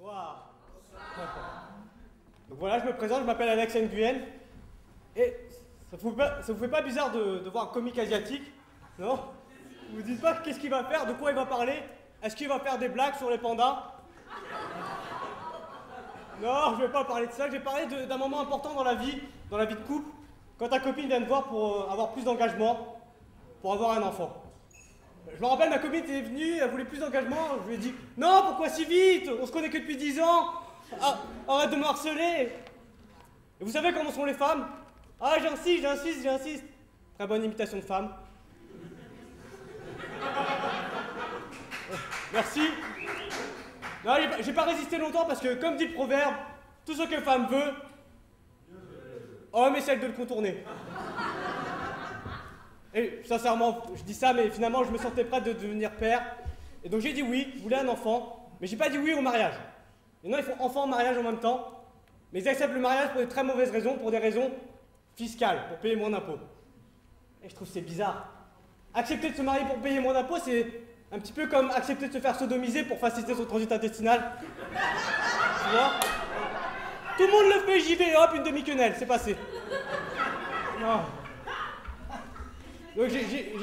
Bonsoir. Donc voilà, je me présente, je m'appelle Alex Nguyen. Et ça vous fait pas bizarre de voir un comique asiatique? Non? Vous vous dites pas qu'est-ce qu'il va faire, de quoi il va parler? Est-ce qu'il va faire des blagues sur les pandas? Non, je vais pas parler de ça, je vais parler d'un moment important dans la vie de couple, quand ta copine vient te voir pour avoir plus d'engagement, pour avoir un enfant. Je me rappelle, ma copine est venue, elle voulait plus d'engagement, je lui ai dit « Non, pourquoi si vite? On se connaît que depuis 10 ans, arrête de me harceler !» Et vous savez comment sont les femmes? « Ah, j'insiste. » Très bonne imitation de femme. Merci. Non, j'ai pas résisté longtemps parce que, comme dit le proverbe, tout ce que femme veut, homme essaie de le contourner. Et sincèrement, je dis ça, mais finalement, je me sentais prêt de devenir père. Et donc j'ai dit oui, je voulais un enfant, mais j'ai pas dit oui au mariage. Et non, ils font enfant et mariage en même temps, mais ils acceptent le mariage pour de très mauvaises raisons, pour des raisons fiscales, pour payer moins d'impôts. Et je trouve que c'est bizarre. Accepter de se marier pour payer moins d'impôts, c'est un petit peu comme accepter de se faire sodomiser pour faciliter son transit intestinal. Tu vois? Tout le monde le fait, j'y vais, hop, une demi-quenelle, c'est passé. Non. Donc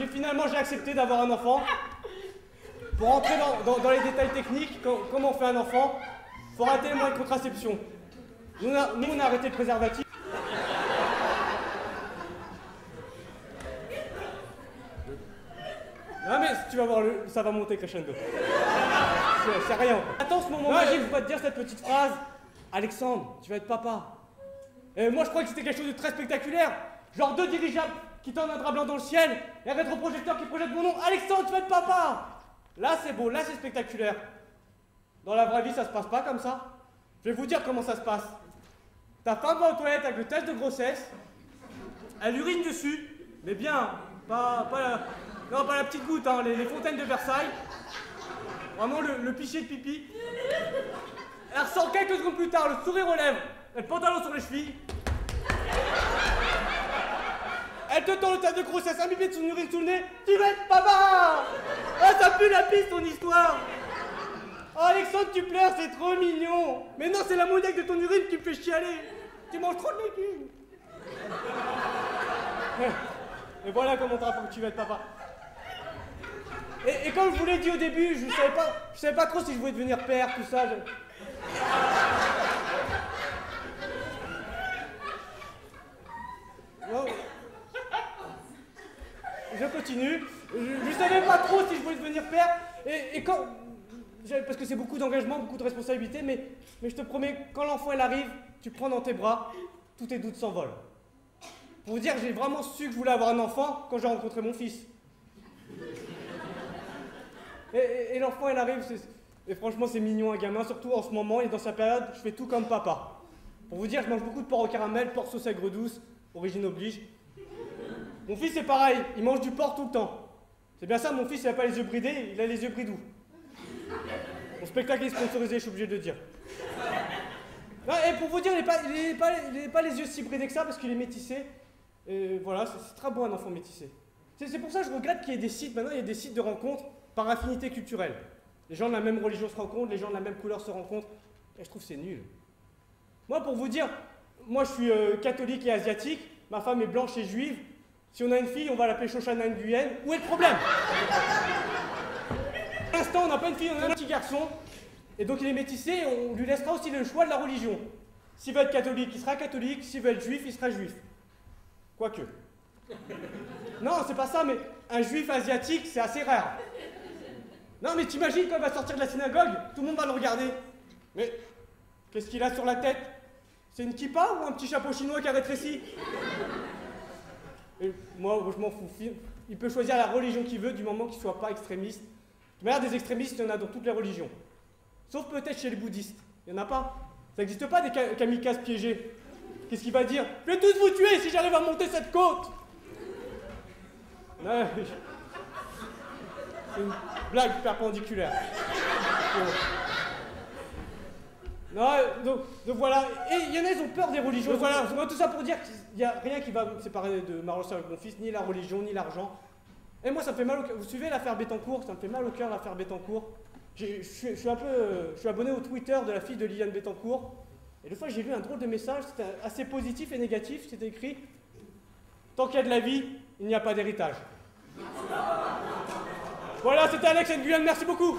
finalement j'ai accepté d'avoir un enfant. Pour rentrer dans les détails techniques, comment on fait un enfant, il faut arrêter les moyens de contraception. Nous on a arrêté le préservatif. Non mais tu vas voir, ça va monter crescendo. C'est rien. Attends ce moment magique, je vais te dire cette petite phrase. Alexandre, tu vas être papa. Et moi je crois que c'était quelque chose de très spectaculaire. Genre 2 dirigeables qui tendent un drap blanc dans le ciel et un rétroprojecteur qui projette mon nom. Alexandre, tu vas être papa! Là c'est beau, là c'est spectaculaire. Dans la vraie vie ça se passe pas comme ça. Je vais vous dire comment ça se passe. Ta femme va aux toilettes avec le test de grossesse. Elle urine dessus. Mais bien, pas la petite goutte, hein, les fontaines de Versailles. Vraiment le piché de pipi. Elle ressort quelques secondes plus tard, le sourire aux lèvres, le pantalon sur les chevilles. Elle te tend le tas de grossesse, un bébé de son urine sous le nez. Tu vas être papa! Ah, ça pue la piste ton histoire! Oh Alexandre, tu pleures, c'est trop mignon! Mais non, c'est l'ammoniaque de ton urine qui me fait chialer! Tu manges trop de légumes! Et voilà comment tu vas être papa. Et comme je vous l'ai dit au début, je savais pas trop si je voulais devenir père, tout ça. Non. Je continue. Je savais pas trop si je voulais devenir père. Et quand... Parce que c'est beaucoup d'engagement, beaucoup de responsabilités, mais je te promets, quand l'enfant elle arrive, tu le prends dans tes bras, tous tes doutes s'envolent. Pour vous dire, j'ai vraiment su que je voulais avoir un enfant quand j'ai rencontré mon fils. Et l'enfant elle arrive, et franchement c'est mignon un gamin, surtout en ce moment, et dans sa période, je fais tout comme papa. Pour vous dire, je mange beaucoup de porc au caramel, porc sauce aigre douce, origine oblige. Mon fils c'est pareil, il mange du porc tout le temps. C'est bien ça, mon fils il a pas les yeux bridés, il a les yeux bridous. Mon spectacle est sponsorisé, je suis obligé de le dire. Non, et pour vous dire, il n'est pas les yeux si bridés que ça parce qu'il est métissé. Et voilà, c'est très beau un enfant métissé. C'est pour ça que je regrette qu'il y ait des sites, maintenant il y a des sites de rencontres par affinité culturelle. Les gens de la même religion se rencontrent, les gens de la même couleur se rencontrent. Et je trouve que c'est nul. Moi pour vous dire, moi je suis catholique et asiatique, ma femme est blanche et juive. Si on a une fille, on va l'appeler Shoshana Nguyen. Où est le problème? Pour l'instant, on n'a pas une fille, on a un petit garçon. Et donc il est métissé, et on lui laissera aussi le choix de la religion. S'il veut être catholique, il sera catholique. S'il veut être juif, il sera juif. Quoique. Non, c'est pas ça, mais un juif asiatique, c'est assez rare. Non, mais t'imagines quand il va sortir de la synagogue, tout le monde va le regarder. Mais qu'est-ce qu'il a sur la tête? C'est une kippa ou un petit chapeau chinois qui a rétréci? Et moi, je m'en fous. Il peut choisir la religion qu'il veut du moment qu'il ne soit pas extrémiste. De manière, des extrémistes, il y en a dans toutes les religions. Sauf peut-être chez les bouddhistes. Il n'y en a pas. Ça n'existe pas des kamikazes piégés. Qu'est-ce qu'il va dire? Je vais tous vous tuer si j'arrive à monter cette côte! Non, c'est une blague perpendiculaire. Non, donc voilà. Et il y en a, ils ont peur des religions. Voilà, tout ça pour dire qu'il n'y a rien qui va me séparer de ma relation avec mon fils, ni la religion, ni l'argent. Et moi, ça me fait mal au cœur. Vous suivez l'affaire Bettencourt? Ça me fait mal au cœur, l'affaire Bettencourt. Je suis abonné au Twitter de la fille de Liliane Bettencourt. Et l'autre fois, j'ai lu un drôle de message, c'était assez positif et négatif. C'était écrit « Tant qu'il y a de la vie, il n'y a pas d'héritage ». Voilà, c'était Alex Nguyen, merci beaucoup.